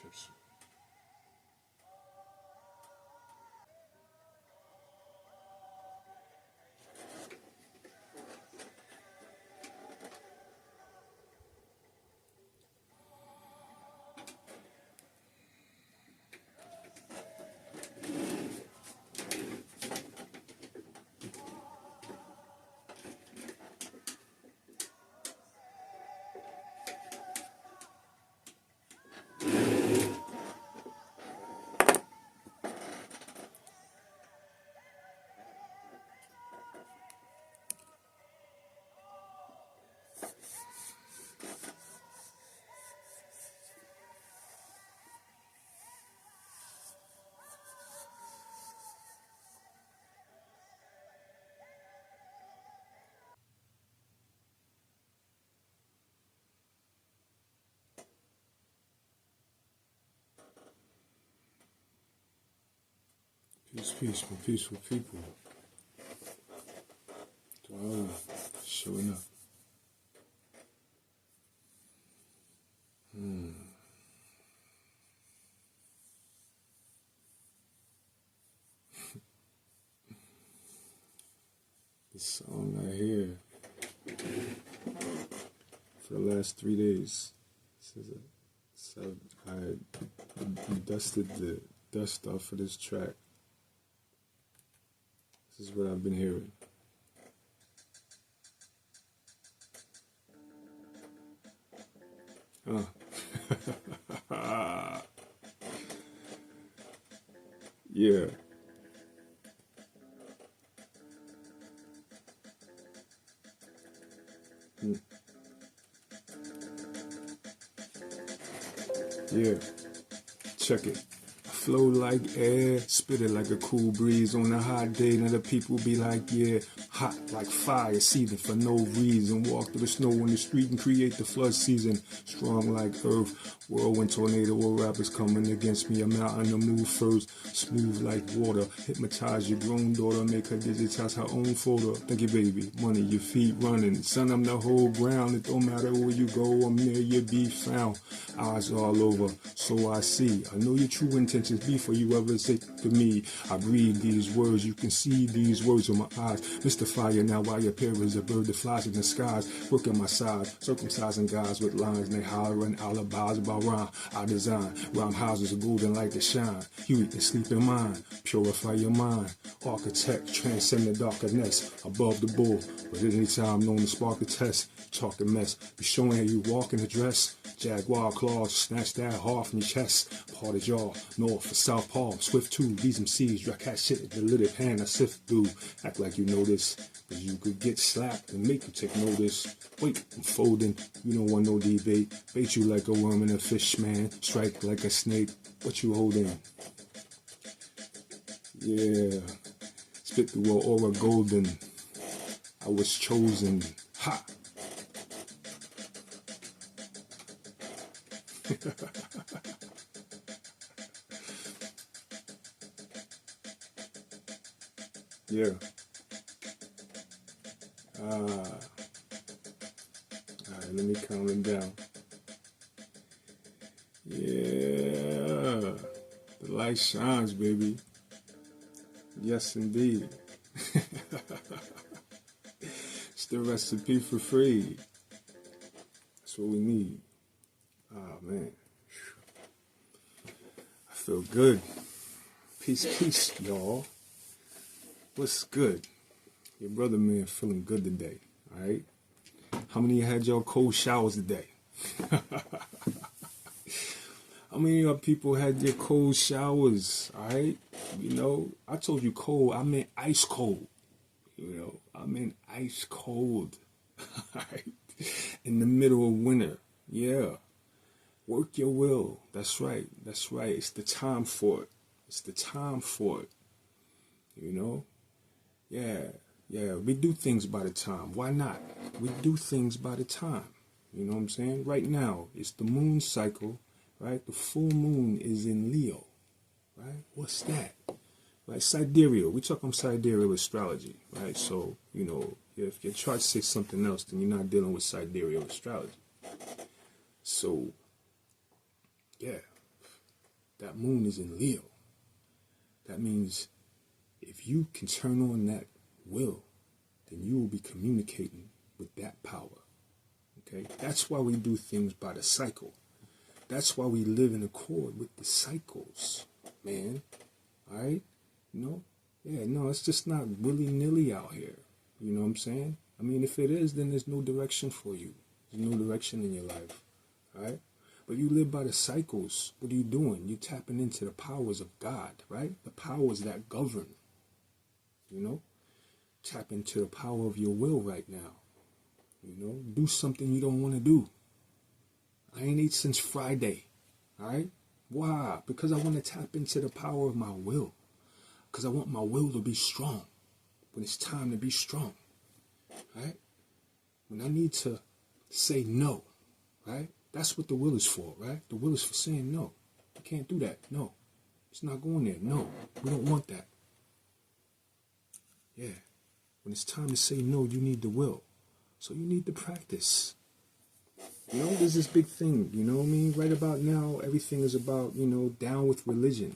Chips. Peace, peace, my peaceful people. Oh, showing up. This song I hear for the last 3 days. So I dusted the dust off of this track. This is what I've been hearing. Yeah. Yeah. Check it. Flow like air, spit it like a cool breeze on a hot day. Now the people be like, yeah, hot like fire, seething for no reason. Walk through the snow in the street and create the flood season. Strong like earth, whirlwind tornado, all rappers coming against me. I'm out on the move first, smooth like water. Hypnotize your grown daughter, make her digitize her own photo. Thank you, baby. Money, your feet running. Son, I'm the whole ground. It don't matter where you go, I'm near you be found. Eyes all over, so I see. I know your true intentions before you ever say to me. I breathe these words, you can see these words in my eyes. Mystify you now while your pair is a bird that flies in the skies. Working my side, circumcising guys with lines. And they hollering alibis about rhyme. I design rhyme houses of golden light to shine. You eat the sleeping mind, purify your mind. Architect, transcend the darkness above the bull. But at any time known to spark the test. Talk a mess, be showing how you walk in the dress. Jaguar claws, snatch that heart from your chest. Part of jaw, north for south paw. Swift too, these MCs, drag cat shit at the little hand I sift through. Act like you know this, cause you could get slapped and make you take notice. Wait, I'm folding, you don't want no debate. Bait you like a worm in a fish, man. Strike like a snake, what you holding? Yeah, spit through an aura golden. I was chosen, ha! Yeah. Alright, let me calm him down. Yeah. The light shines, baby. Yes, indeed. It's the recipe for free. That's what we need. Oh, man. I feel good. Peace, peace, y'all. What's good? Your brother, man, feeling good today, all right? How many of you had your cold showers today? How many of you people had your cold showers, all right? You know, I told you cold, I meant ice cold. You know, I meant ice cold, all right? In the middle of winter, yeah. Work your will, that's right, that's right. It's the time for it. It's the time for it, you know? Yeah, we do things by the time. Why not? We do things by the time. You know what I'm saying? Right now, it's the moon cycle, right? The full moon is in Leo, right? What's that? Right, sidereal. We talk on sidereal astrology, right? So, you know, if your chart says something else, then you're not dealing with sidereal astrology. So, yeah, That moon is in Leo. That means if you can turn on that will, then you will be communicating with that power. Okay? That's why we do things by the cycle. That's why we live in accord with the cycles, man. All right? You know? Yeah, no, it's just not willy-nilly out here. You know what I'm saying? I mean, if it is, then there's no direction for you. There's no direction in your life. All right? But you live by the cycles. What are you doing? You're tapping into the powers of God, right? The powers that govern. You know? Tap into the power of your will right now. You know? Do something you don't want to do. I ain't ate since Friday. All right? Why? Because I want to tap into the power of my will. Because I want my will to be strong when it's time to be strong. Right? When I need to say no. Right? That's what the will is for, right? The will is for saying no. You can't do that. No. It's not going there. No. We don't want that. Yeah. When it's time to say no, you need the will. So you need to practice. You know, there's this big thing, you know what I mean? Right about now, everything is about, you know, down with religion.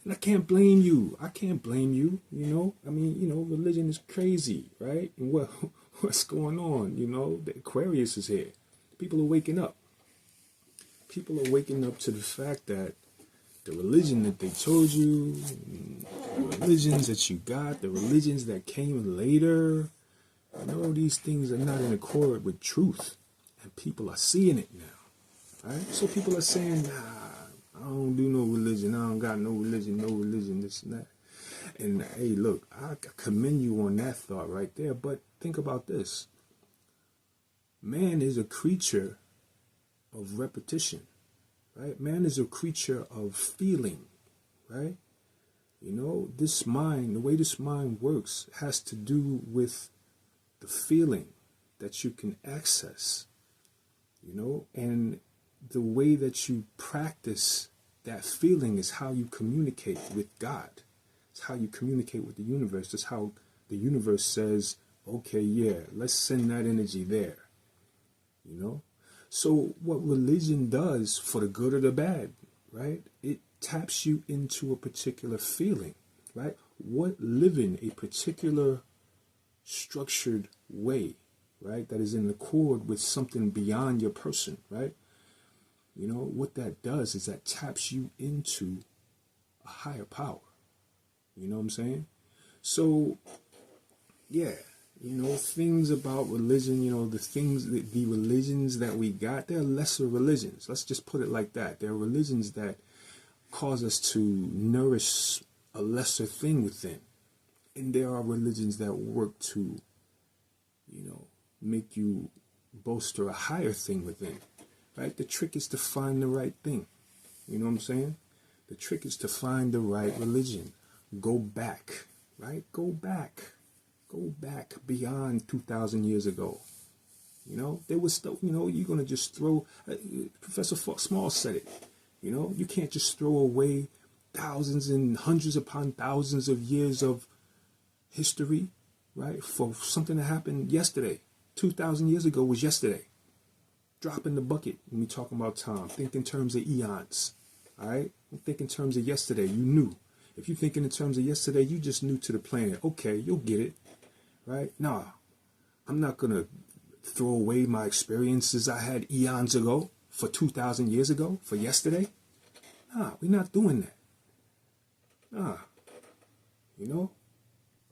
And I can't blame you. I can't blame you, you know? I mean, you know, religion is crazy, right? And what's going on, you know? The Aquarius is here. People are waking up. People are waking up to the fact that the religion that they told you, the religions that you got, the religions that came later, you know, these things are not in accord with truth. And people are seeing it now. Right? So people are saying, nah, I don't do no religion. I don't got no religion, this and that. And hey, look, I commend you on that thought right there. But think about this. Man is a creature of repetition, right? Man is a creature of feeling, right? You know, this mind, the way this mind works has to do with the feeling that you can access, you know, and the way that you practice that feeling is how you communicate with God. It's how you communicate with the universe. It's how the universe says, okay, yeah, let's send that energy there, you know? So what religion does, for the good or the bad, right? It taps you into a particular feeling, right? What living a particular structured way, right? That is in accord with something beyond your person, right? You know, what that does is that taps you into a higher power. You know what I'm saying? So, yeah. You know, things about religion, you know, the religions that we got, they're lesser religions. Let's just put it like that. They're religions that cause us to nourish a lesser thing within. And there are religions that work to, you know, make you bolster a higher thing within. Right? The trick is to find the right thing. You know what I'm saying? The trick is to find the right religion. Go back, right? Go back. Go back beyond 2,000 years ago. You know, there was stuff, you know, you're going to just throw, Professor Small said it, you know, you can't just throw away thousands and hundreds upon thousands of years of history, right, for something that happened yesterday. 2,000 years ago was yesterday. Drop in the bucket when we talking about time. Think in terms of eons, all right? Think in terms of yesterday. You knew. If you're thinking in terms of yesterday, you just new to the planet. Okay, you'll get it. Right? Nah, I'm not going to throw away my experiences I had eons ago, for 2,000 years ago, for yesterday. Nah, we're not doing that. Nah. You know?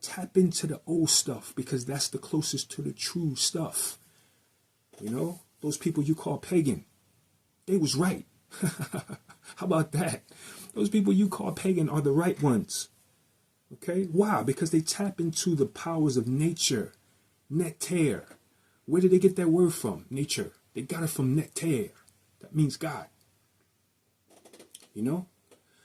Tap into the old stuff because that's the closest to the true stuff. You know? Those people you call pagan, they was right. How about that? Those people you call pagan are the right ones. Okay? Why? Because they tap into the powers of nature. Nectar. Where did they get that word from? Nature. They got it from nectar. That means God. You know?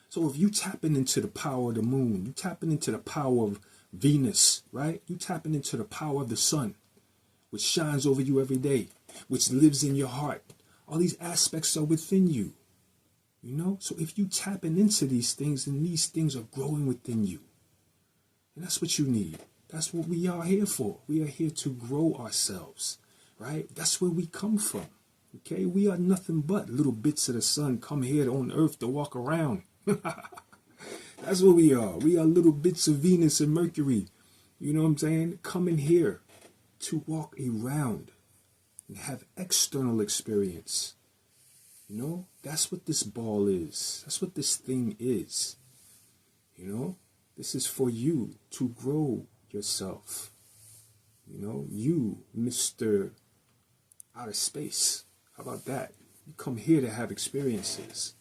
So if you tapping into the power of the moon, you tapping into the power of Venus, right? You tapping into the power of the sun, which shines over you every day, which lives in your heart. All these aspects are within you. You know? So if you tapping into these things, then these things are growing within you. And that's what you need. That's what we are here for. We are here to grow ourselves, right? That's where we come from, okay? We are nothing but little bits of the sun come here on earth to walk around. That's what we are. We are little bits of Venus and Mercury. You know what I'm saying? Coming here to walk around and have external experience. You know, that's what this ball is. That's what this thing is. You know, this is for you to grow yourself. You know, you, Mr. Outer Space. How about that? You come here to have experiences.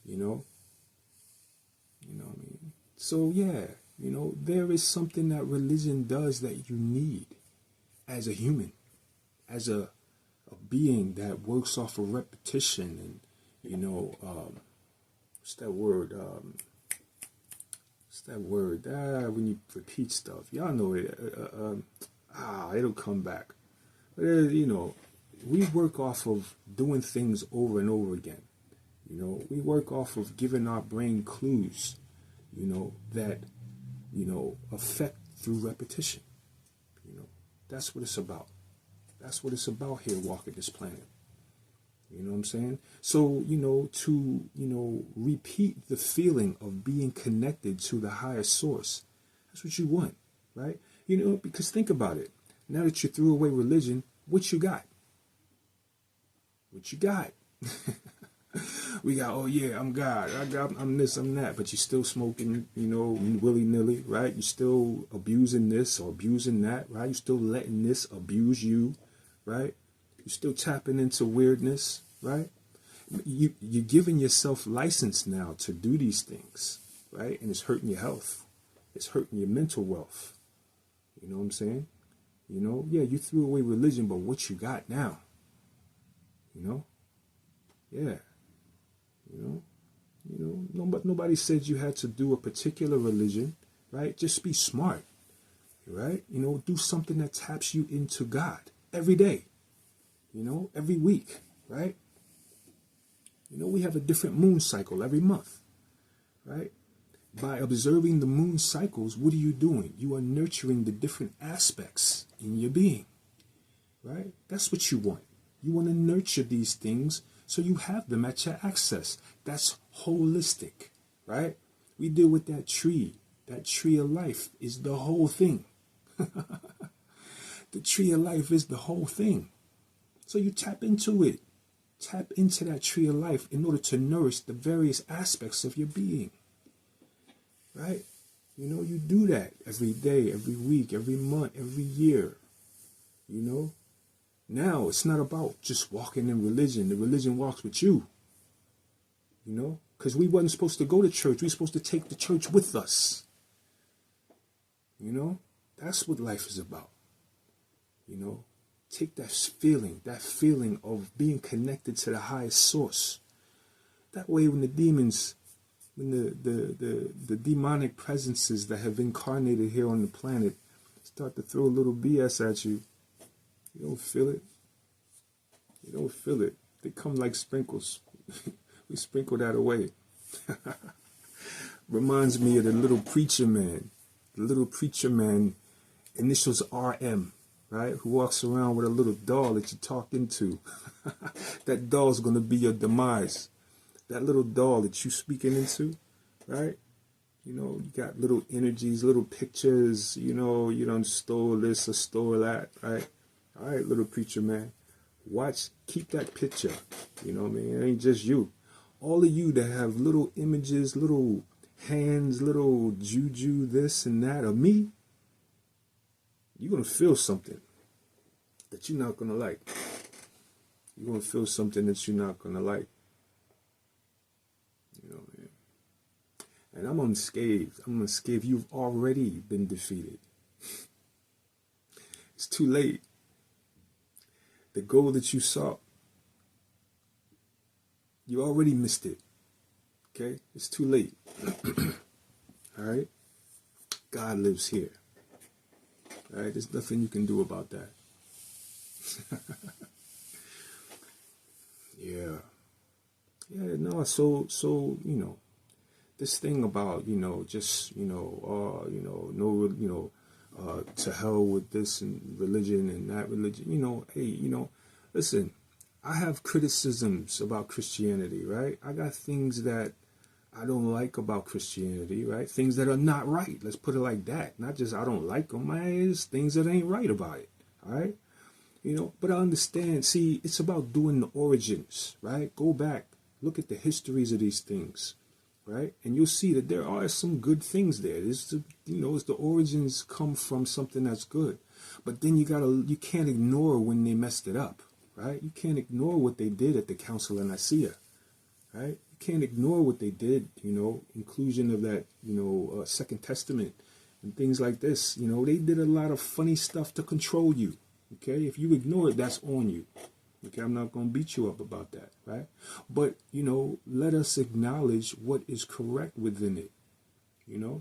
You know what I mean? So yeah, you know, there is something that religion does that you need as a human, as a being that works off of repetition and, you know, what's that word? When you repeat stuff, y'all know it. It'll come back. But, you know, we work off of doing things over and over again. You know, we work off of giving our brain clues, you know, that, you know, affect through repetition. You know, that's what it's about. That's what it's about here walking this planet. You know what I'm saying? So, you know, to, you know, repeat the feeling of being connected to the higher source. That's what you want, right? You know, because think about it. Now that you threw away religion, what you got? What you got? We got, oh yeah, I'm God. I'm this, I'm that. But you're still smoking, you know, willy-nilly, right? You're still abusing this or abusing that, right? You're still letting this abuse you, right? You're still tapping into weirdness, right? You're giving yourself license now to do these things, right? And it's hurting your health. It's hurting your mental wealth. You know what I'm saying? You know, yeah, you threw away religion, but what you got now? You know? Yeah. You know, nobody said you had to do a particular religion, right? Just be smart, right? You know, do something that taps you into God every day, you know, every week, right? You know, we have a different moon cycle every month, right? By observing the moon cycles, what are you doing? You are nurturing the different aspects in your being, right? That's what you want. You want to nurture these things so you have them at your access. That's holistic, right? We deal with that tree. That tree of life is the whole thing. The tree of life is the whole thing. So you tap into it. Tap into that tree of life in order to nourish the various aspects of your being, right? You know, you do that every day, every week, every month, every year, you know? Now, it's not about just walking in religion. The religion walks with you, you know? Because we wasn't supposed to go to church. We were supposed to take the church with us. You know? That's what life is about. You know? Take that feeling of being connected to the highest source. That way when the demons, when the demonic presences that have incarnated here on the planet start to throw a little BS at you, you don't feel it. You don't feel it. They come like sprinkles. We sprinkle that away. Reminds me of the little preacher man. The little preacher man, initials RM, right? Who walks around with a little doll that you talk into. That doll's going to be your demise. That little doll that you speaking into, right? You know, you got little energies, little pictures, you know, you done stole this or stole that, right? All right, little preacher man, watch, keep that picture. You know what I mean? It ain't just you. All of you that have little images, little hands, little juju, this and that of me, you're going to feel something that you're not going to like. You're going to feel something that you're not going to like. You know what I mean? And I'm unscathed. I'm unscathed. You've already been defeated. It's too late. The goal that you sought, you already missed it. Okay? It's too late. All right? God lives here. All right? There's nothing you can do about that. Yeah. Yeah, no, so, you know, this thing about, you know, just, to hell with this and religion and that religion, you know, hey, you know, listen, I have criticisms about Christianity, right? I got things that I don't like about Christianity, right? Things that are not right. Let's put it like that. Not just I don't like them, man. It's things that ain't right about it, all right? You know, but I understand. See, it's about doing the origins, right? Go back, look at the histories of these things, right? And you'll see that there are some good things there. It's it's the origins come from something that's good. But then you can't ignore when they messed it up, right? You can't ignore what they did at the Council of Nicaea, right? You can't ignore what they did, inclusion of that, Second Testament and things like this. They did a lot of funny stuff to control you, okay? If you ignore it, that's on you, okay? I'm not going to beat you up about that, right? But, let us acknowledge what is correct within it.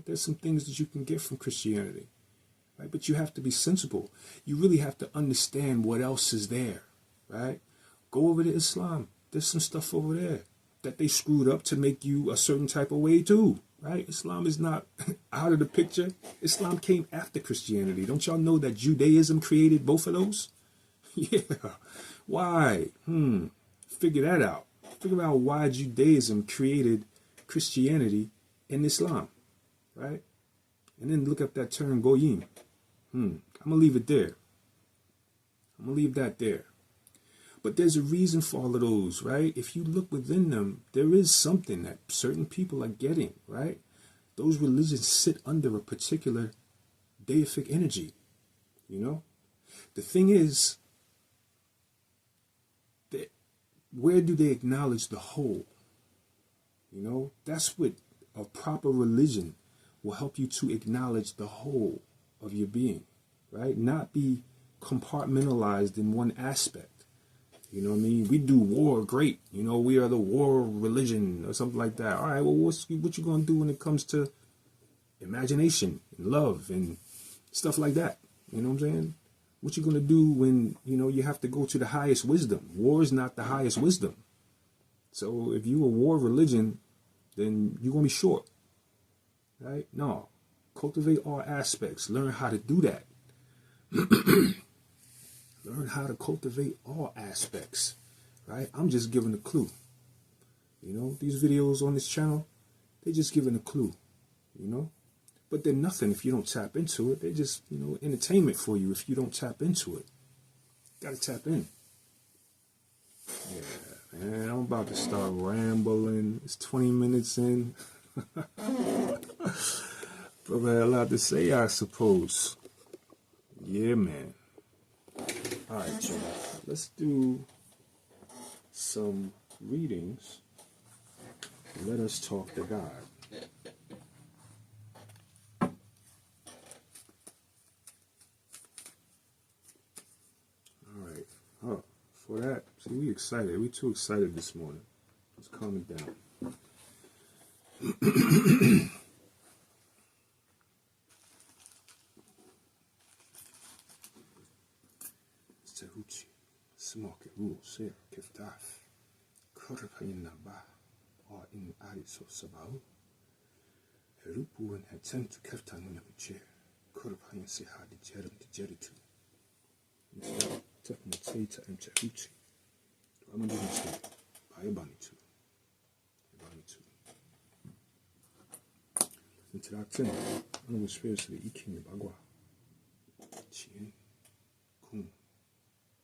There's some things that you can get from Christianity, right? But you have to be sensible. You really have to understand what else is there, right? Go over to Islam. There's some stuff over there that they screwed up to make you a certain type of way too, right? Islam is not out of the picture. Islam came after Christianity. Don't y'all know that Judaism created both of those? Yeah. Why? Figure that out. Figure out why Judaism created Christianity and Islam, right? And then look up that term goyim. I'm going to leave it there. I'm going to leave that there. But there's a reason for all of those, right? If you look within them, there is something that certain people are getting, right? Those religions sit under a particular deific energy, The thing is, where do they acknowledge the whole? That's what a proper religion will help you to acknowledge the whole of your being, right? Not be compartmentalized in one aspect. You know what I mean? We do war great. We are the war religion or something like that. All right, well, what you going to do when it comes to imagination and love and stuff like that? You know what I'm saying? What you going to do when, you have to go to the highest wisdom? War is not the highest wisdom. So if you a war religion, then you're going to be short, right? No. Cultivate all aspects. Learn how to do that. Learn how to cultivate all aspects, right? I'm just giving a clue. These videos on this channel, they're just giving a clue, But they're nothing if you don't tap into it. They're just, entertainment for you if you don't tap into it. Got to tap in. Yeah, man, I'm about to start rambling. It's 20 minutes in. But I had a lot to say, I suppose. Yeah, man. All right, y'all. Let's do some readings. Let us talk to God. All right. Oh, for that, see, we excited. We too excited this morning. Let's calm it down. Tehuti, smoke rule, say, kiftaf, korpain naba, or in ariso sabau, Herupu and attempt to keftan in a chair, korpain say had the jerum to jeritu. Teta and Tehuti. I'm going to say, Paibanitu. Interaction, I'm spiritually eking bagua. Chien, Kung,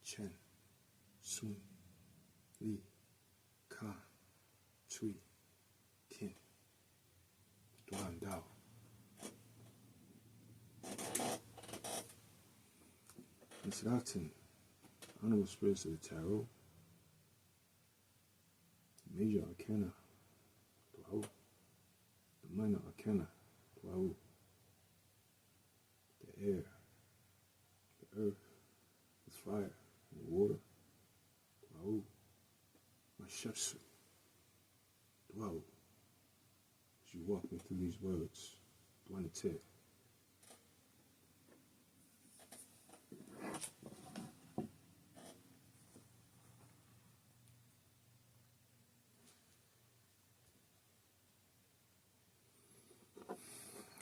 Chen, Sun, Li, Ka, Chui, Tin, Duan Dao. Interaction, Honorable Spirits of the Tarot, Major Arcana, Dwao, the Minor Arcana, Dwao, the air, the earth, the fire, and the water, Dwao, Mashatsu, Dwao, as you walk me through these words, Dwanite.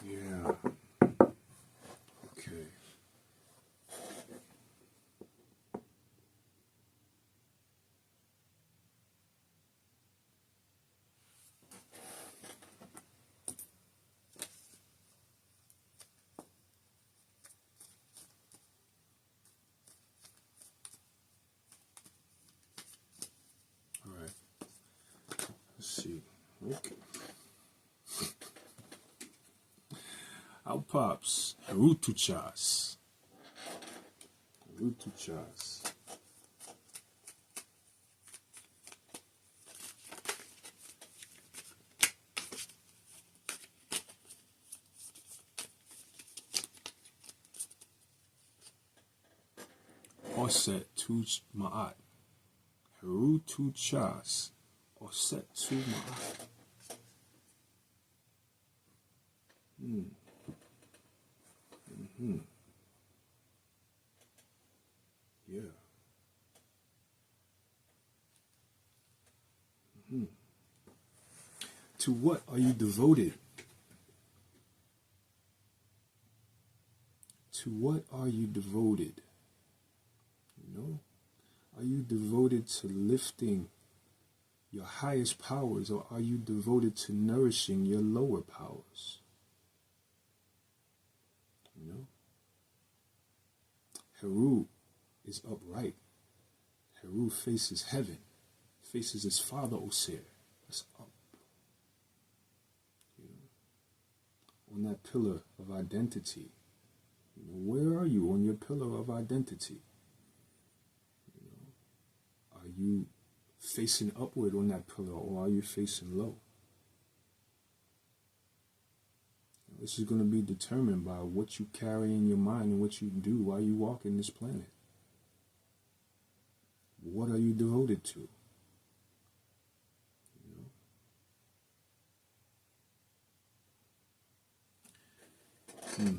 Yeah. Okay. see. Okay. Our pops. Rutuchas. Rutuchas. Oset tu ma'at. Rutuchas. Oset tu ma'at. Yeah. To what are you devoted? To what are you devoted? You know? Are you devoted to lifting your highest powers, or are you devoted to nourishing your lower powers? You know? Heru is upright. Heru faces heaven, faces his father Osir. That's up. You know? On that pillar of identity. You know, where are you on your pillar of identity? You know? Are you facing upward on that pillar, or are you facing low? This is going to be determined by what you carry in your mind and what you do while you walk in this planet. What are you devoted to? You know?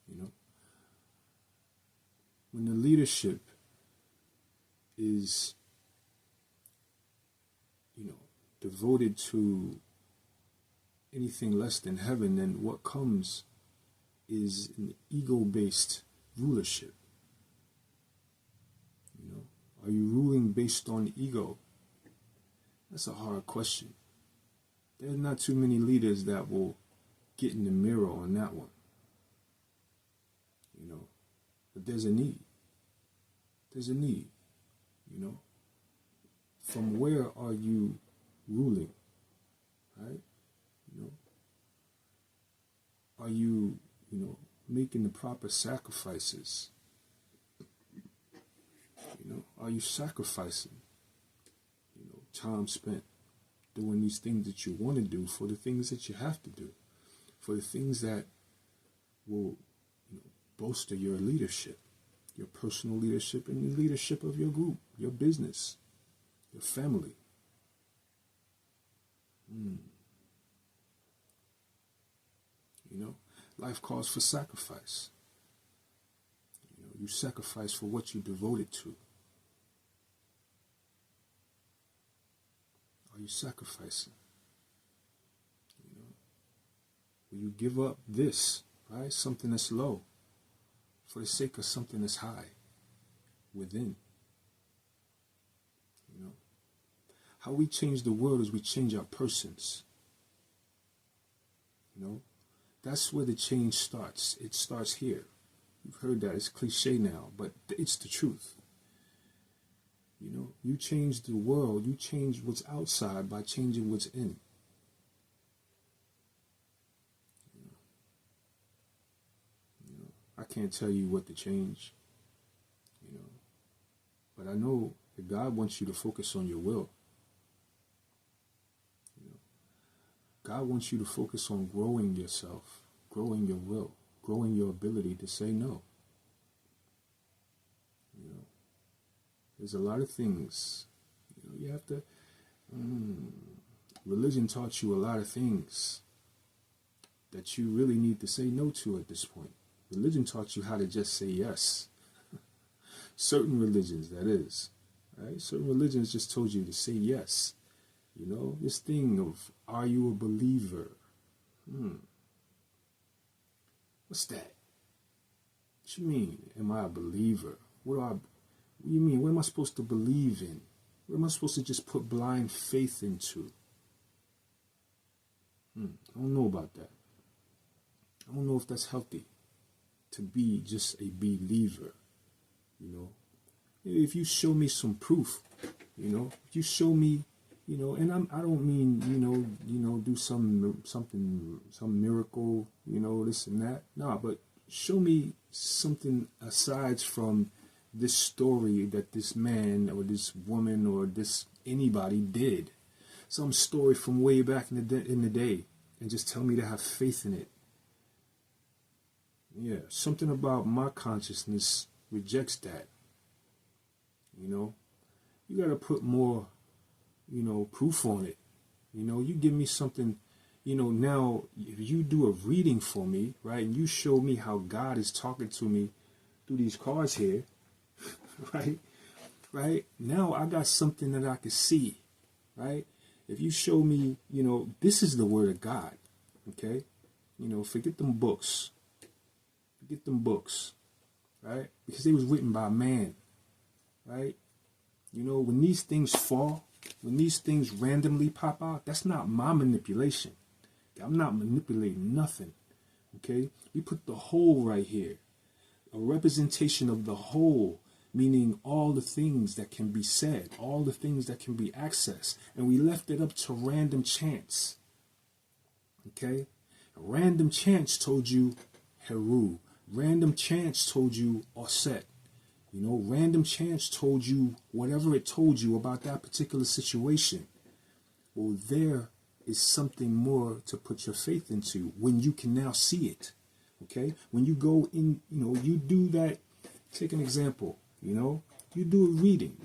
You know? When the leadership is, you know, devoted to anything less than heaven, then what comes is an ego-based rulership. You know, are you ruling based on ego? That's a hard question. There's not too many leaders that will get in the mirror on that one. You know, but there's a need. There's a need. You know, from where are you ruling? Right? You know, are you, you know, making the proper sacrifices? You know, are you sacrificing, you know, time spent doing these things that you want to do for the things that you have to do, for the things that will, you know, bolster your leadership, your personal leadership, and the leadership of your group, your business, your family. You know, life calls for sacrifice. You know, you sacrifice for what you're devoted to. Are you sacrificing? You know, will you give up this, right? Something that's low for the sake of something that's high within. You know, how we change the world is we change our persons. You know, that's where the change starts. It starts here. You've heard that. It's cliche now, but it's the truth. You know, you change the world, you change what's outside by changing what's in. You know, I can't tell you what to change, you know, but I know that God wants you to focus on your will. You know, God wants you to focus on growing yourself, growing your will, growing your ability to say no. You know, there's a lot of things, you know, you have to, religion taught you a lot of things that you really need to say no to at this point. Religion taught you how to just say yes. Certain religions, that is, right? Certain religions just told you to say yes. You know, this thing of, are you a believer? What's that? What you mean, am I a believer? What do you mean? What am I supposed to believe in? What am I supposed to just put blind faith into? I don't know about that. I don't know if that's healthy, to be just a believer, you know. If you show me some proof, You know, you show me, you know, and I don't mean, do some miracle, this and that. No, but show me something aside from this story that this man or this woman or this anybody did. Some story from way back in the day, and just tell me to have faith in it. Yeah, something about my consciousness rejects that. You got to put more, proof on it. You give me something, now if you do a reading for me, right, and you show me how God is talking to me through these cards here, right, now I got something that I can see, right? If you show me, this is the word of God, okay? Forget them books. Forget them books, right? Because they was written by man, right? When these things fall, when these things randomly pop out, that's not my manipulation. I'm not manipulating nothing, okay? We put the whole right here. A representation of the whole, meaning all the things that can be said, all the things that can be accessed. And we left it up to random chance, okay? A random chance told you Heru. Random chance told you Osset. Random chance told you whatever it told you about that particular situation. Well, there is something more to put your faith into when you can now see it. Okay? When you go in, you do that. Take an example, you do a reading,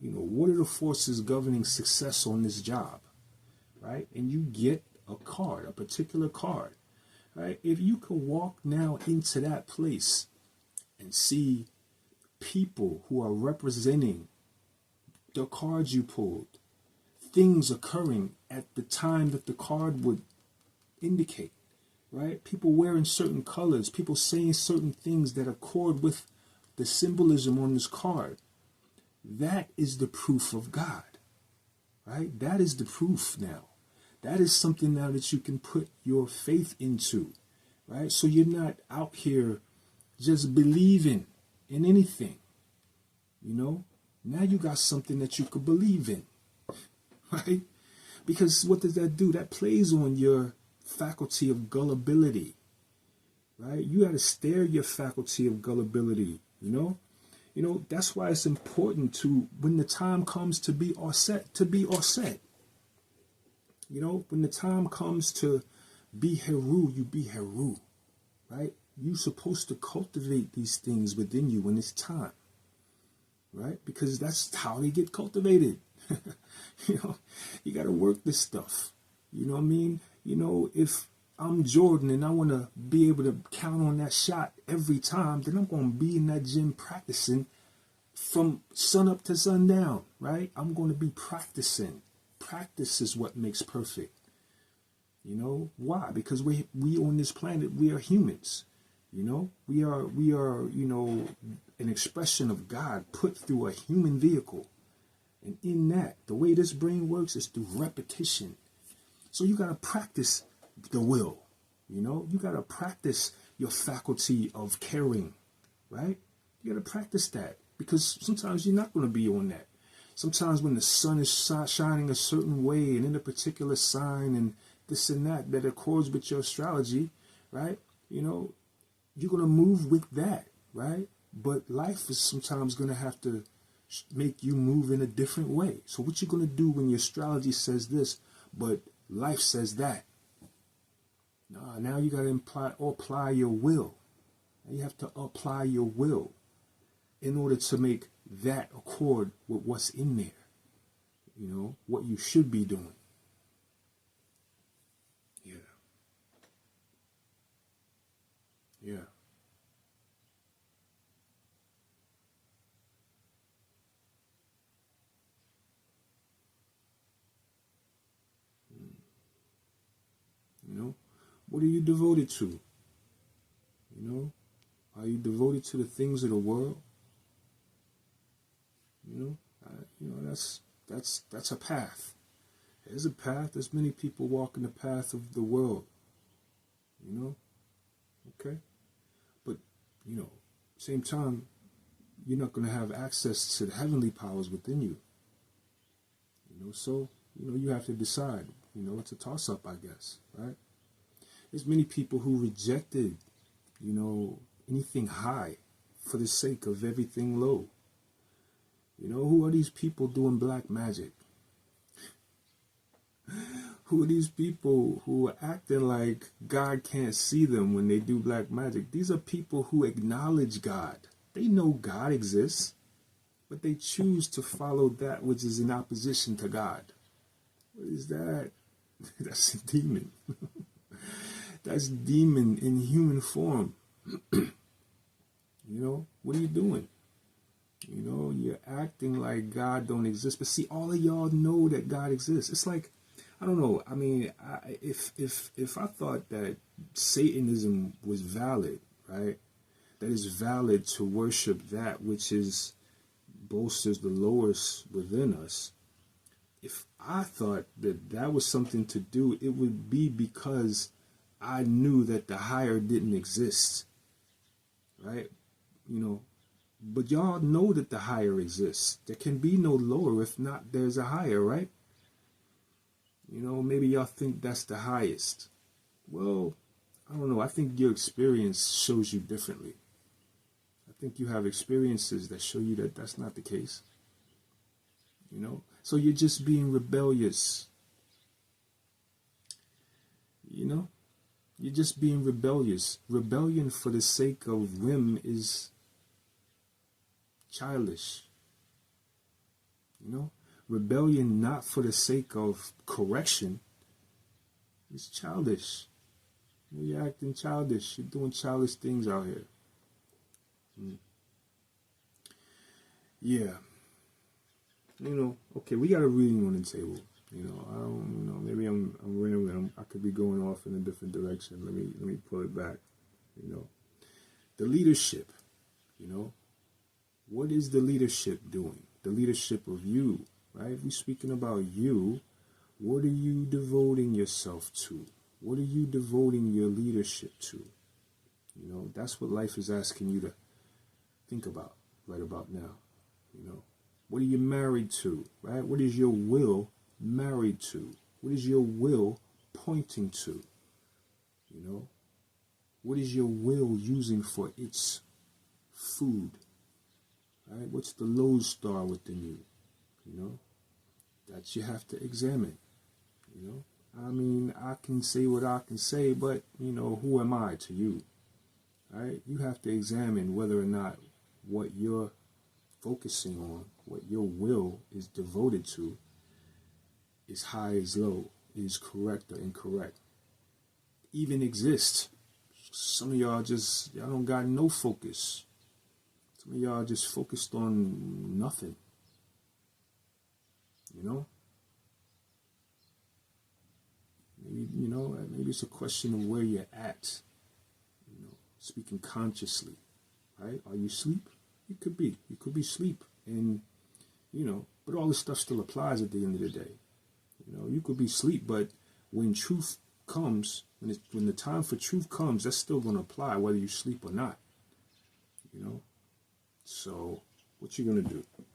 what are the forces governing success on this job? Right? And you get a card, a particular card. Right? If you could walk now into that place and see people who are representing the cards you pulled, things occurring at the time that the card would indicate, right? People wearing certain colors, people saying certain things that accord with the symbolism on this card. That is the proof of God, right? That is the proof now. That is something now that you can put your faith into, right? So you're not out here just believing in anything, Now you got something that you could believe in, right? Because what does that do? That plays on your faculty of gullibility, right? You got to stare your faculty of gullibility, That's why it's important to, when the time comes to be offset, to be offset. When the time comes to be Heru, you be Heru, right? You're supposed to cultivate these things within you when it's time, right? Because that's how they get cultivated. You got to work this stuff. You know what I mean? If I'm Jordan and I want to be able to count on that shot every time, then I'm going to be in that gym practicing from sun up to sundown, right? I'm going to be practicing. Practice is what makes perfect. Why? Because we on this planet, we are humans. We are an expression of God put through a human vehicle. And in that, the way this brain works is through repetition. So you got to practice the will, you got to practice your faculty of caring, right? You got to practice that because sometimes you're not going to be on that. Sometimes when the sun is shining a certain way and in a particular sign and this and that accords with your astrology, right? You're going to move with that, right? But life is sometimes going to have to make you move in a different way. So what you going to do when your astrology says this, but life says that? Now you got to apply your will. You have to apply your will in order to make that accord with what's in there. What you should be doing. Yeah. Yeah. What are you devoted to? Are you devoted to the things of the world? That's a path. There's a path. There's many people walking the path of the world. Okay? But, same time, you're not going to have access to the heavenly powers within you. So, you have to decide. It's a toss-up, I guess, right? There's many people who rejected, anything high for the sake of everything low. Who are these people doing black magic? Who are these people who are acting like God can't see them when they do black magic? These are people who acknowledge God. They know God exists, but they choose to follow that which is in opposition to God. What is that? That's a demon. That's demon in human form. What are you doing? You're acting like God don't exist. But see, all of y'all know that God exists. It's like, I don't know. I mean, if I thought that Satanism was valid, right? That it's valid to worship that which is bolsters the lowest within us. If I thought that that was something to do, it would be because I knew that the higher didn't exist, right? But y'all know that the higher exists. There can be no lower. If not, there's a higher, right? Maybe y'all think that's the highest. Well, I don't know. I think your experience shows you differently. I think you have experiences that show you that that's not the case. So you're just being rebellious. You're just being rebellious. Rebellion for the sake of whim is childish. Rebellion not for the sake of correction is childish. You're acting childish. You're doing childish things out here. Yeah. Okay, we got a reading on the table. I don't, maybe I'm rambling. I could be going off in a different direction. Let me pull it back. The leadership, what is the leadership doing? The leadership of you, right? If we're speaking about you, what are you devoting yourself to? What are you devoting your leadership to? That's what life is asking you to think about right about now. What are you married to, right? What is your will married to? What is your will pointing to? What is your will using for its food? Right? What's the lodestar within you? That you have to examine. I mean, I can say what I can say, but who am I to you? Right? You have to examine whether or not what you're focusing on, what your will is devoted to, is high, is low, is correct or incorrect, even exists. Some of y'all y'all don't got no focus. Some of y'all just focused on nothing. Maybe it's a question of where you're at. Speaking consciously, right? Are you asleep? You could be. You could be asleep, and but all this stuff still applies at the end of the day. You could be asleep, but when truth comes, when the time for truth comes, that's still going to apply whether you sleep or not. So what you gonna do? All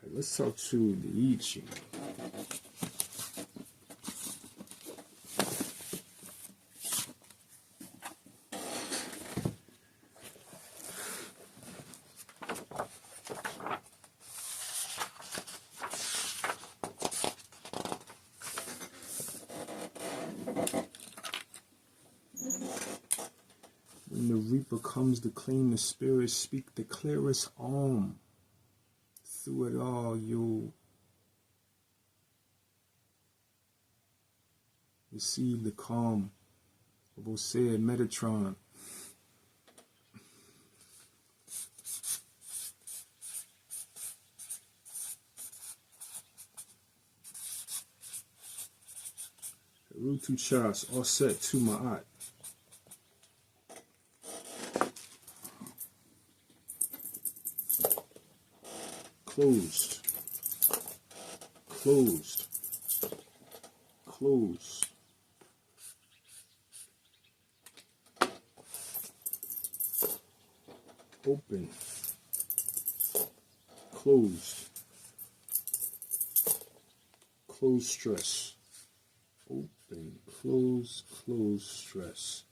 right, let's talk to the I Ching. When the reaper comes to claim the spirit, speak the clearest Om. Through it all, you'll receive the calm of Osea Metatron. Rutu Chas, all set to Ma'at. Closed. Closed. Closed. Open. closed. Closed stress. Open, close, close stress.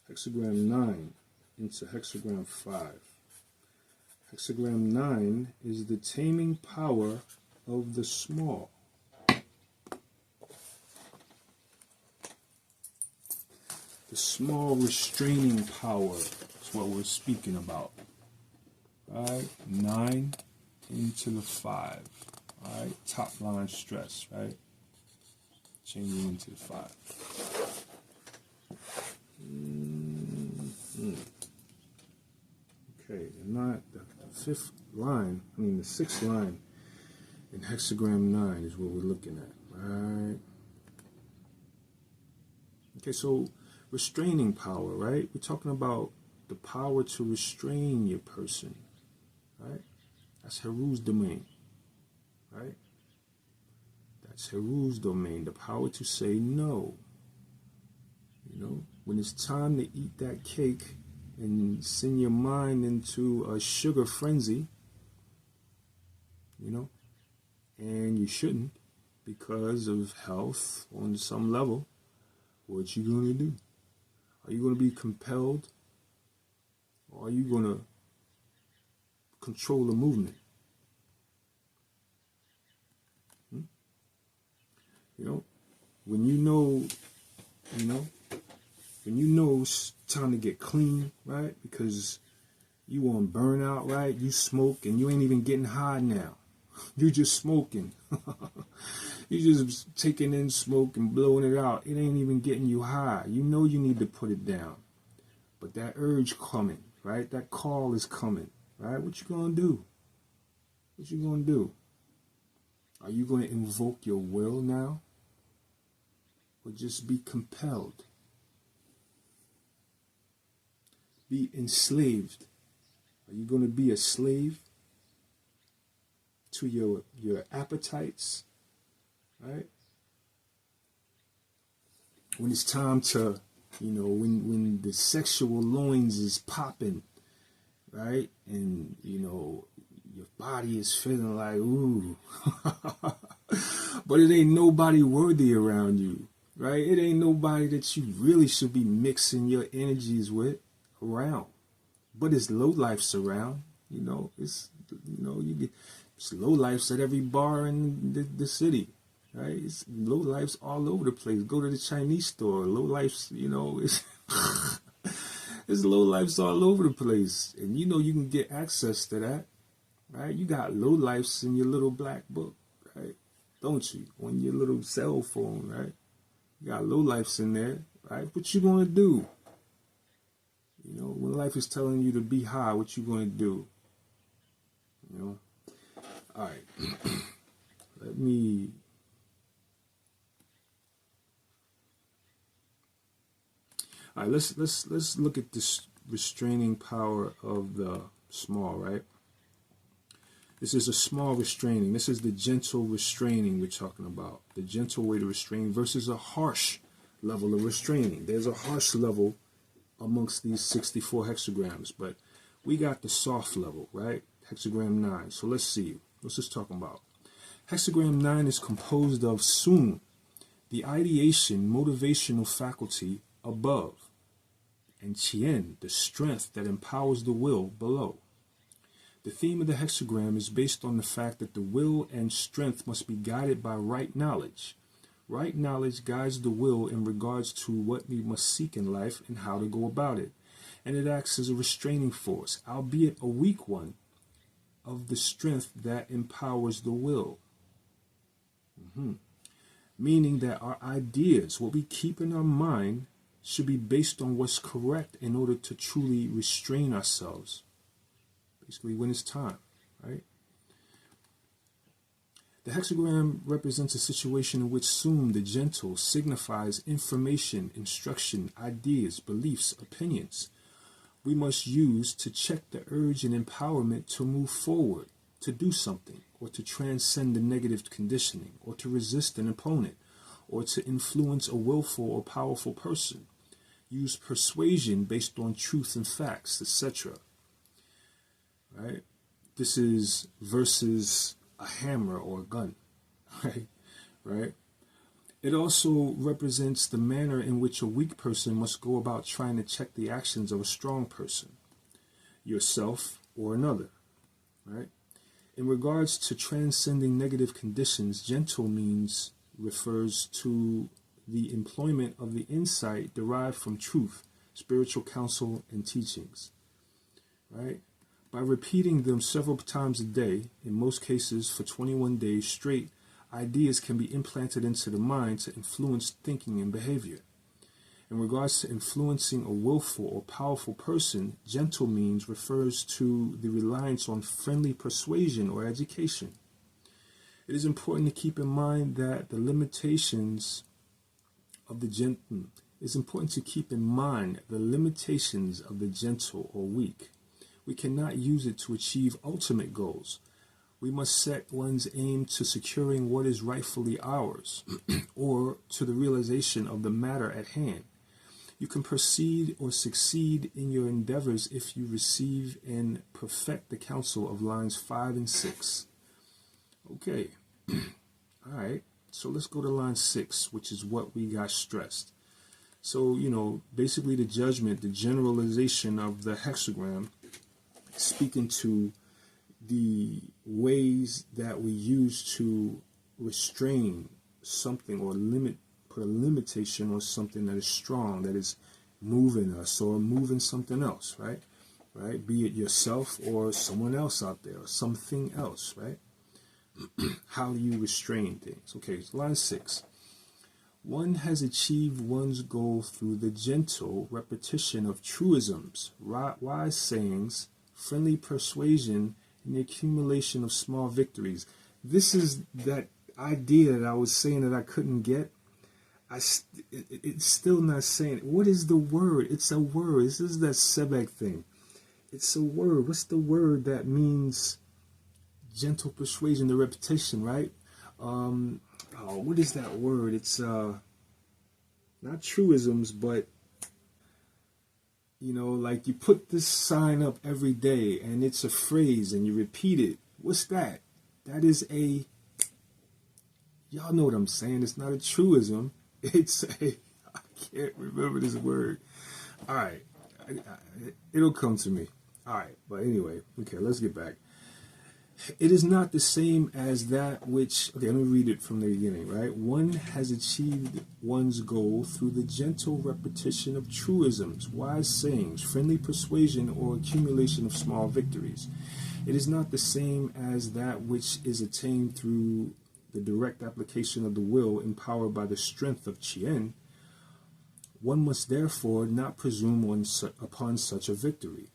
Hexagram 9 into hexagram 5. Hexagram 9 is the taming power of the small. The small restraining power is what we're speaking about. Right? 9 into the 5. Alright? Top line stress, right? Changing into the 5. Okay, the fifth line, the sixth line in hexagram 9 is what we're looking at, right? Okay, so restraining power, right? We're talking about the power to restrain your person, right? That's Heru's domain, right? That's Heru's domain, the power to say no. You know, when it's time to eat that cake and send your mind into a sugar frenzy, you know, and you shouldn't because of health on some level, what you going to do? Are you going to be compelled, or are you going to control the movement? You know, when you know it's time to get clean, right? Because you on burnout, right? You smoke and you ain't even getting high now. You're just smoking. You're just taking in smoke and blowing it out. It ain't even getting you high. You know you need to put it down. But that urge coming, right? That call is coming, right? What you gonna do? What you gonna do? Are you gonna invoke your will now? Or just be compelled? Be enslaved? Are you gonna be a slave to your appetites, right? When it's time to, when the sexual loins is popping, right? And, your body is feeling like, ooh. But it ain't nobody worthy around you, right? It ain't nobody that you really should be mixing your energies with around. But it's low lifes around, it's, you get, it's low lifes at every bar in the city, right? It's low lifes all over the place. Go to the Chinese store, low lifes, it's there's low lifes all over the place. And you can get access to that, right? You got low lifes in your little black book, right? Don't you? On your little cell phone, right? You got low lifes in there, right? What you gonna do? When life is telling you to be high, what you gonna do? All right. Let me. All right. Let's look at this restraining power of the small. Right. This is a small restraining. This is the gentle restraining we're talking about. The gentle way to restrain versus a harsh level of restraining. There's a harsh level amongst these 64 hexagrams, but we got the soft level, right? Hexagram 9. So let's see. What's this talking about? Hexagram 9 is composed of Sun, the ideation, motivational faculty above, and Chien, the strength that empowers the will below. The theme of the hexagram is based on the fact that the will and strength must be guided by right knowledge. Right knowledge guides the will in regards to what we must seek in life and how to go about it. And it acts as a restraining force, albeit a weak one, of the strength that empowers the will. Meaning that our ideas, what we keep in our mind, should be based on what's correct in order to truly restrain ourselves. Basically, when it's time, right? The hexagram represents a situation in which Sun, the gentle, signifies information, instruction, ideas, beliefs, opinions we must use to check the urge and empowerment to move forward, to do something, or to transcend the negative conditioning, or to resist an opponent, or to influence a willful or powerful person. Use persuasion based on truth and facts, etc. Right? This is versus a hammer or a gun, right? Right? It also represents the manner in which a weak person must go about trying to check the actions of a strong person, yourself or another, right? In regards to transcending negative conditions, gentle means refers to the employment of the insight derived from truth, spiritual counsel, and teachings, right? By repeating them several times a day, in most cases for 21 days straight, ideas can be implanted into the mind to influence thinking and behavior. In regards to influencing a willful or powerful person, gentle means refers to the reliance on friendly persuasion or education. It is important to keep in mind that the limitations of the gentle or weak. We cannot use it to achieve ultimate goals. We must set one's aim to securing what is rightfully ours, or to the realization of the matter at hand. You can proceed or succeed in your endeavors if you receive and perfect the counsel of lines 5 and 6. Okay, all right, so let's go to line 6, which is what we got stressed. So, basically the judgment, the generalization of the hexagram, speaking to the ways that we use to restrain something or put a limitation on something that is strong, that is moving us or moving something else, right? Right? Be it yourself or someone else out there or something else, right? How you restrain things. Okay, so line 6. One has achieved one's goal through the gentle repetition of truisms, wise sayings, friendly persuasion, and the accumulation of small victories. This is that idea that I was saying that I couldn't get. It's still not saying it. What is the word? It's a word. This is that sebek thing. It's a word. What's the word that means gentle persuasion, the repetition, right? What is that word? It's not truisms, but like you put this sign up every day and it's a phrase and you repeat it. What's that? That is y'all know what I'm saying. It's not a truism. It's I can't remember this word. All right. It'll come to me. All right. But anyway, okay, let's get back. It is not the same as that which, okay, let me read it from the beginning, right? One has achieved one's goal through the gentle repetition of truisms, wise sayings, friendly persuasion, or accumulation of small victories. It is not the same as that which is attained through the direct application of the will empowered by the strength of Chien. One must therefore not presume upon such a victory.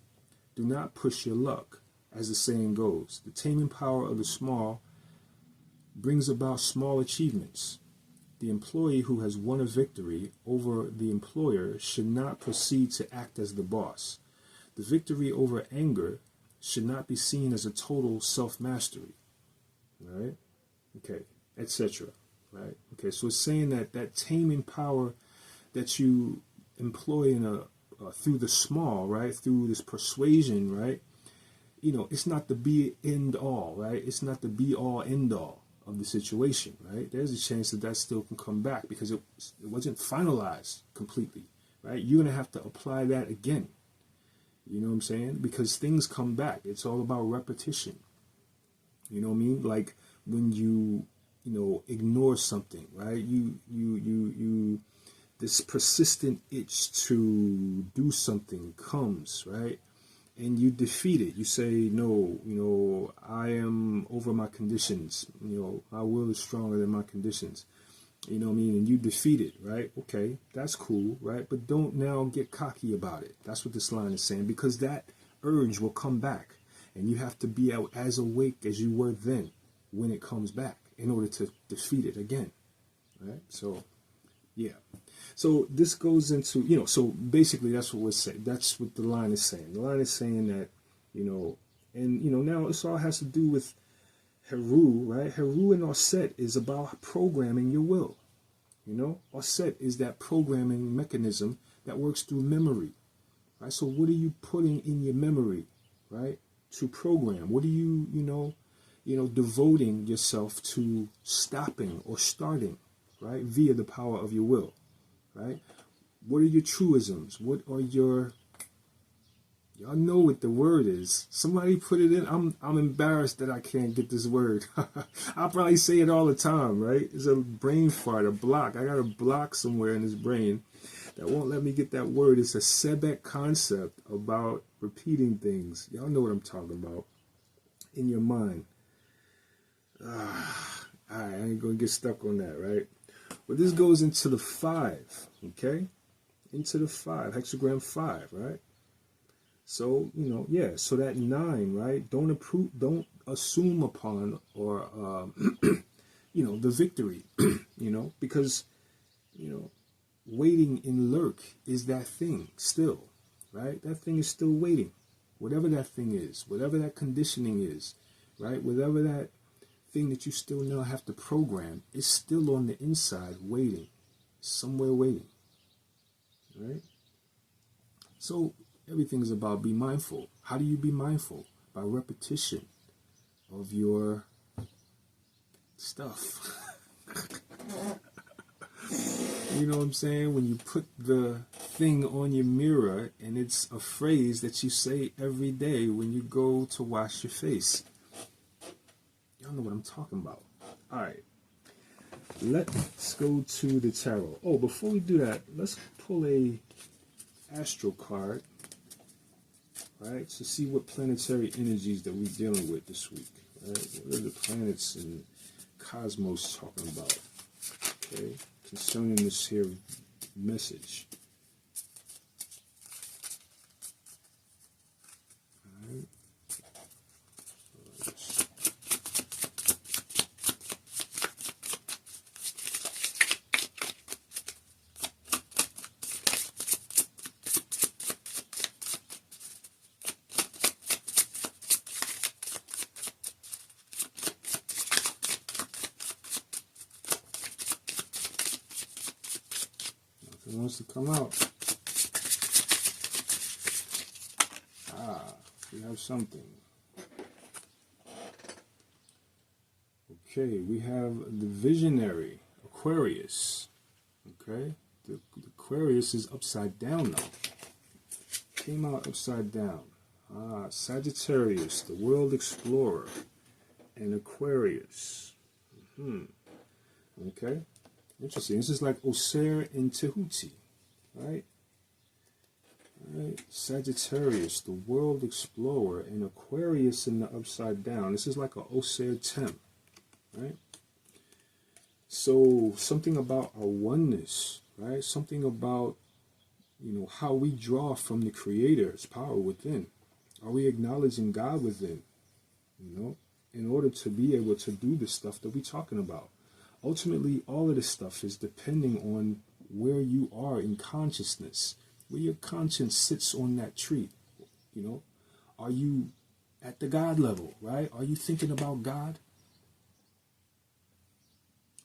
Do not push your luck. As the saying goes, the taming power of the small brings about small achievements. The employee who has won a victory over the employer should not proceed to act as the boss. The victory over anger should not be seen as a total self-mastery. Right? Okay, etc. Right? Okay, so it's saying that taming power that you employ through the small, right? Through this persuasion, right? It's not the be end all, right? It's not the be all end all of the situation, right? There's a chance that still can come back because it wasn't finalized completely, right? You're going to have to apply that again. You know what I'm saying? Because things come back. It's all about repetition. You know what I mean? Like when you ignore something, right? You this persistent itch to do something comes, right? And you defeat it. You say, no, I am over my conditions. My will is stronger than my conditions. You know what I mean? And you defeat it, right? Okay, that's cool, right? But don't now get cocky about it. That's what this line is saying, because that urge will come back. And you have to be as awake as you were then when it comes back in order to defeat it again, right? So, yeah. So this goes into, so basically that's what we're saying. That's what the line is saying. The line is saying that, now this all has to do with Heru, right? Heru and Offset is about programming your will. Offset is that programming mechanism that works through memory, right? So what are you putting in your memory, right? to program? What are you, devoting yourself to stopping or starting, right? Via the power of your will, right? What are your truisms? What are your, y'all know what the word is. Somebody put it in. I'm embarrassed that I can't get this word. I'll probably say it all the time, right? It's a brain fart, a block. I got a block somewhere in this brain that won't let me get that word. It's a Sebek concept about repeating things. Y'all know what I'm talking about in your mind. All right, I ain't gonna get stuck on that, right? But this goes into the 5, okay? Into the 5, hexagram 5, right? So, so that 9, right? Don't assume upon or, the victory, because, waiting in lurk is that thing still, right? That thing is still waiting. Whatever that thing is, whatever that conditioning is, right? Whatever that thing that you still now have to program is still on the inside waiting, somewhere waiting, right? So everything is about be mindful. How do you be mindful? By repetition of your stuff. You know what I'm saying? When you put the thing on your mirror and it's a phrase that you say every day when you go to wash your face. Y'all know what I'm talking about. All right. Let's go to the tarot. Oh, before we do that, let's pull a astral card, right, to see what planetary energies that we're dealing with this week, right? What are the planets and cosmos talking about, okay, concerning this here message? All right. Nothing wants to come out. We have something. Okay, we have the visionary, Aquarius. Okay, the Aquarius is upside down now. Came out upside down. Sagittarius, the world explorer, and Aquarius. Okay, interesting. This is like Oser and Tehuti, right? Right, Sagittarius, the world explorer, and Aquarius in the upside down. This is like a Oser Tem, right? So something about our oneness, right? Something about, how we draw from the Creator's power within. Are we acknowledging God within, in order to be able to do the stuff that we're talking about? Ultimately, all of this stuff is depending on where you are in consciousness. Where your conscience sits on that tree, are you at the God level, right? Are you thinking about God?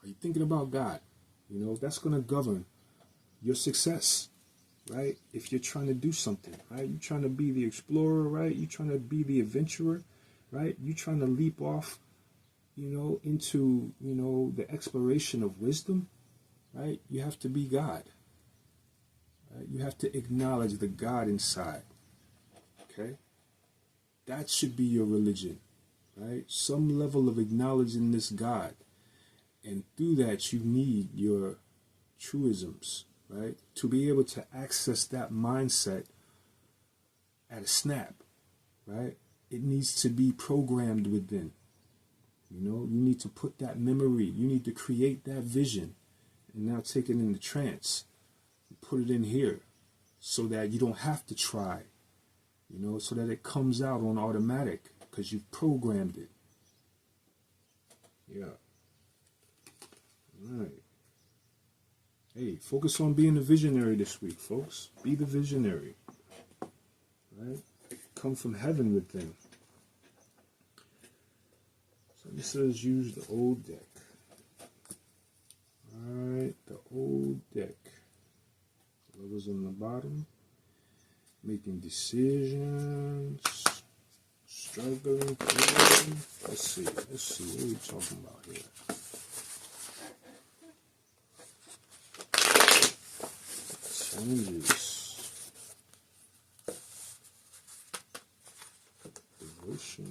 Are you thinking about God? That's going to govern your success, right? If you're trying to do something, right? You're trying to be the explorer, right? You're trying to be the adventurer, right? You're trying to leap off, into, the exploration of wisdom, right? You have to be God. You have to acknowledge the God inside, okay? That should be your religion, right? Some level of acknowledging this God. And through that, you need your truisms, right? To be able to access that mindset at a snap, right? It needs to be programmed within. You need to put that memory. You need to create that vision and now take it into trance. Put it in here so that you don't have to try, so that it comes out on automatic because you've programmed it. Yeah. All right. Hey, focus on being a visionary this week, folks. Be the visionary. Right? Come from heaven within. So this says use the old deck. All right, the old deck. Lovers on the bottom, making decisions, struggling through. Let's see, what are we talking about here? Changes. Devotion.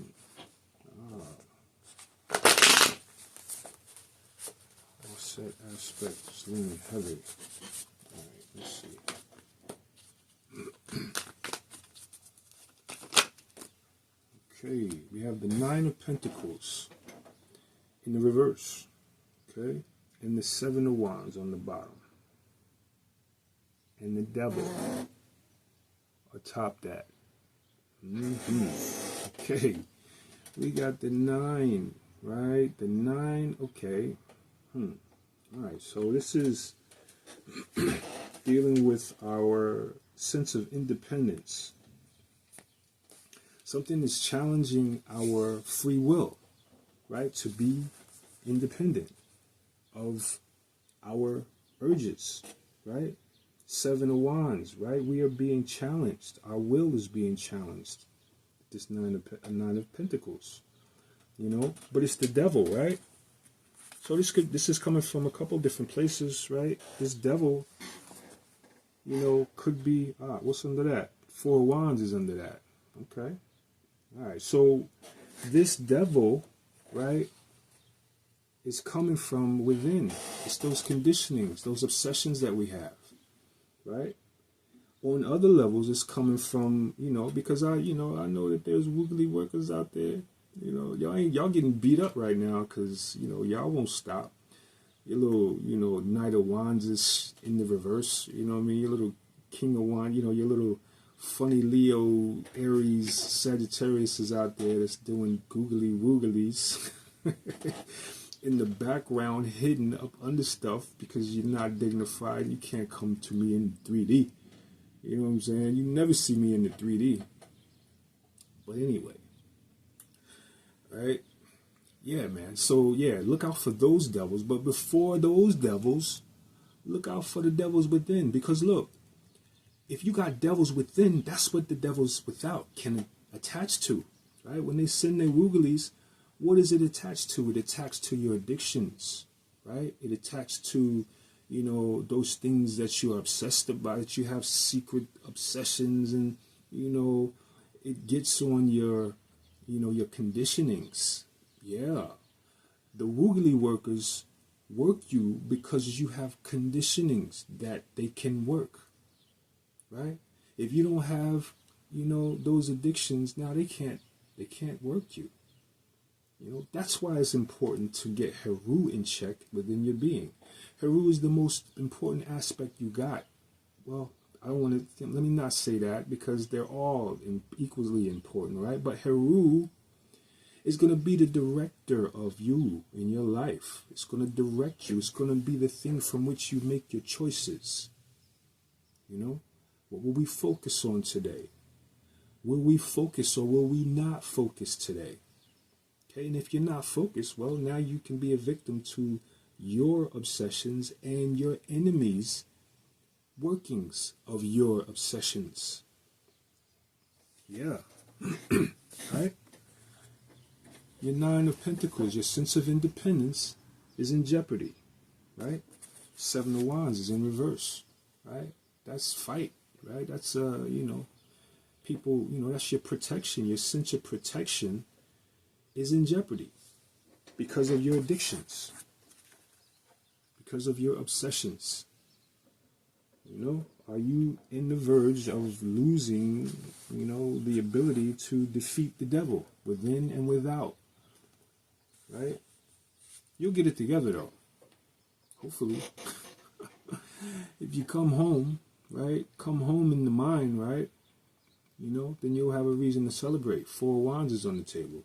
Offset aspects, leaning heavy. Alright, let's see. Okay, we have the Nine of Pentacles in the reverse, okay, and the Seven of Wands on the bottom, and the Devil atop that. Okay, we got the Nine, right? The Nine, okay. Alright, so this is dealing with our sense of independence. Something is challenging our free will, right? To be independent of our urges, right? Seven of Wands, right? We are being challenged. Our will is being challenged. This Nine of Pentacles, you know? But it's the Devil, right? So this is coming from a couple different places, right? This Devil, you know, could be, what's under that? Four of Wands is under that, okay? All right, so this Devil, right, is coming from within. It's those conditionings, those obsessions that we have, right? On other levels, it's coming from, you know, because I know that there's wiggly workers out there. You know, y'all getting beat up right now because, you know, y'all won't stop. Your little, you know, Knight of Wands is in the reverse. You know what I mean? Your little King of Wands, you know, your little funny Leo, Aries, Sagittarius is out there that's doing googly wooglies in the background, hidden up under stuff because you're not dignified. You can't come to me in 3D. You know what I'm saying? You never see me in the 3D. But anyway, right? Yeah, man. So yeah, look out for those devils. But before those devils, look out for the devils within. Because look, if you got devils within, that's what the devils without can attach to, right? When they send their wooglies, what is it attached to? It attached to your addictions, right? It attached to, you know, those things that you're obsessed about. You have secret obsessions, and, you know, it gets on your, you know, your conditionings. Yeah. The woogly workers work you because you have conditionings that they can work. Right? If you don't have, you know, those addictions, now they can't work you. You know, that's why it's important to get Heru in check within your being. Heru is the most important aspect you got. Well, I don't want to, let me not say that because they're all equally important, right? But Heru is going to be the director of you in your life. It's going to direct you. It's going to be the thing from which you make your choices. You know? What will we focus on today? Will we focus or will we not focus today? Okay, and if you're not focused, well, now you can be a victim to your obsessions and your enemies' workings of your obsessions. Yeah. Right? Your Nine of Pentacles, your sense of independence is in jeopardy. Right? Seven of Wands is in reverse. Right? That's fight. Right? That's, you know, people, you know, that's your protection. Your sense of protection is in jeopardy because of your addictions, because of your obsessions. You know, are you in the verge of losing, you know, the ability to defeat the devil within and without? Right? You'll get it together though. Hopefully. If you come home, right? Come home in the mind, right? You know, then you'll have a reason to celebrate. Four of Wands is on the table.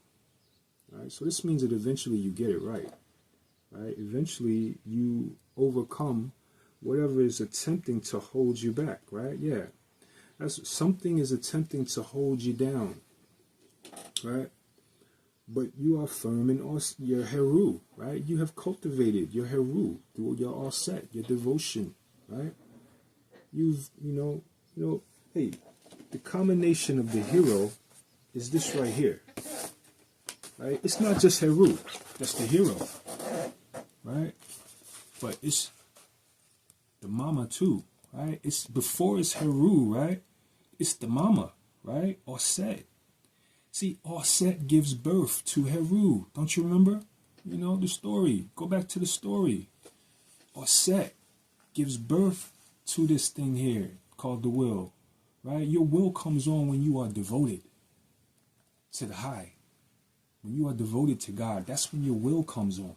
Right? So this means that eventually you get it right. Right? Eventually you overcome whatever is attempting to hold you back, right? Yeah. That's something is attempting to hold you down. Right? But you are firm in your Heru, right? You have cultivated your Heru through your Offset, your devotion, right? You've, you know, hey, the combination of the hero is this right here. Right? It's not just Heru. That's the hero. Right? But it's the mama too. Right? It's before it's Heru, right? It's the mama, right? Or Set. See, Set gives birth to Heru. Don't you remember? You know, the story. Go back to the story. Set gives birth to this thing here called the will. Right? Your will comes on when you are devoted to the high. When you are devoted to God, that's when your will comes on.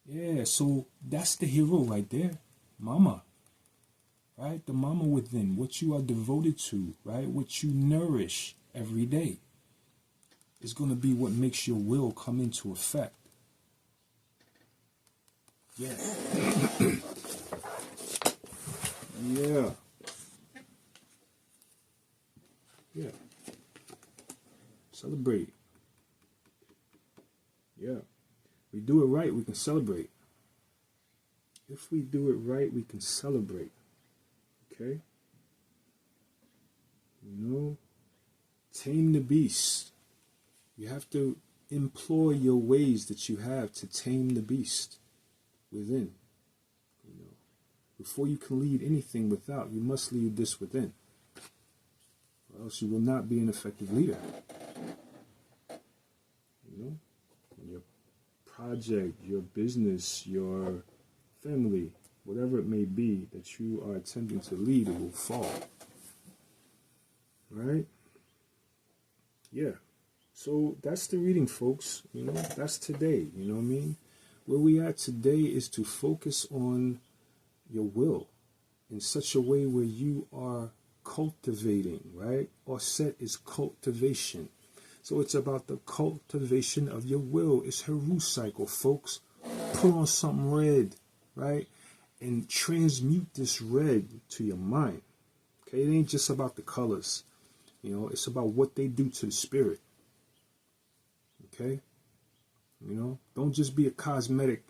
Yeah, so that's the hero right there. Mama. Right? The mama within. What you are devoted to. Right? What you nourish every day is going to be what makes your will come into effect. Yeah. Yeah. Yeah. Celebrate. Yeah. We do it right, we can celebrate. If we do it right, we can celebrate. Okay? You know? Tame the beast. You have to employ your ways that you have to tame the beast within. You know, before you can lead anything without, you must lead this within. Or else you will not be an effective leader. You know, your project, your business, your family, whatever it may be that you are attempting to lead, it will fall. Right? Yeah. So that's the reading, folks. You know, that's today. You know what I mean? Where we are today is to focus on your will in such a way where you are cultivating, right? Set is cultivation. So it's about the cultivation of your will. It's Heru cycle, folks. Put on something red, right? And transmute this red to your mind. Okay, it ain't just about the colors. You know, it's about what they do to the spirit. Okay? You know, don't just be a cosmetic,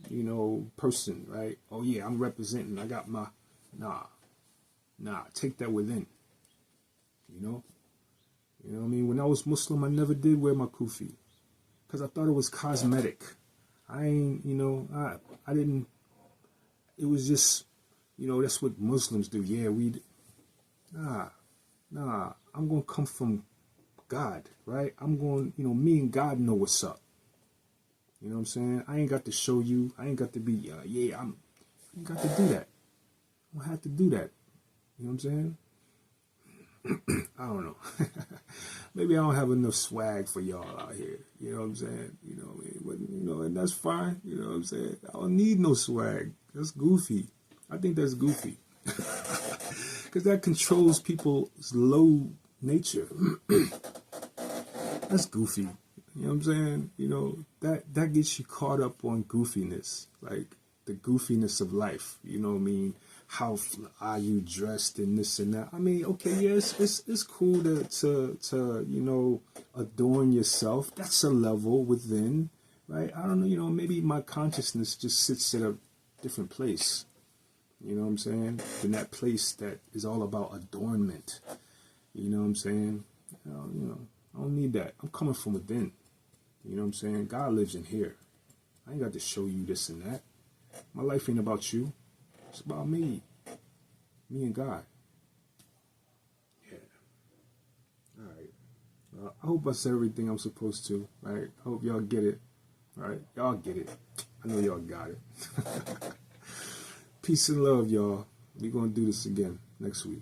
you know, person, right? Oh yeah, I'm representing. I got my, nah, take that within. You know what I mean? When I was Muslim, I never did wear my kufi because I thought it was cosmetic. I ain't, you know, I didn't. It was just, you know, that's what Muslims do. Yeah, nah. I'm gonna come from God, right? I'm going, you know, me and God know what's up. You know what I'm saying? I ain't got to show you. I ain't got to be, I ain't got to do that. I don't have to do that. You know what I'm saying? I don't know. Maybe I don't have enough swag for y'all out here. You know what I'm saying? You know what I mean? But, you know, and that's fine. You know what I'm saying? I don't need no swag. That's goofy. I think that's goofy. Because that controls people's low nature. That's goofy. You know what I'm saying? You know, that gets you caught up on goofiness. Like the goofiness of life. You know what I mean? How are you dressed and this and that? I mean, okay, yes, it's cool to you know, adorn yourself. That's a level within, right? I don't know, you know, maybe my consciousness just sits at a different place. You know what I'm saying? In that place that is all about adornment. You know what I'm saying? You know, I don't need that. I'm coming from within. You know what I'm saying? God lives in here. I ain't got to show you this and that. My life ain't about you. It's about me. Me and God. Yeah. All right. I hope I said everything I'm supposed to. Right? I hope y'all get it. Right? Y'all get it. I know y'all got it. Peace and love, y'all. We're going to do this again next week.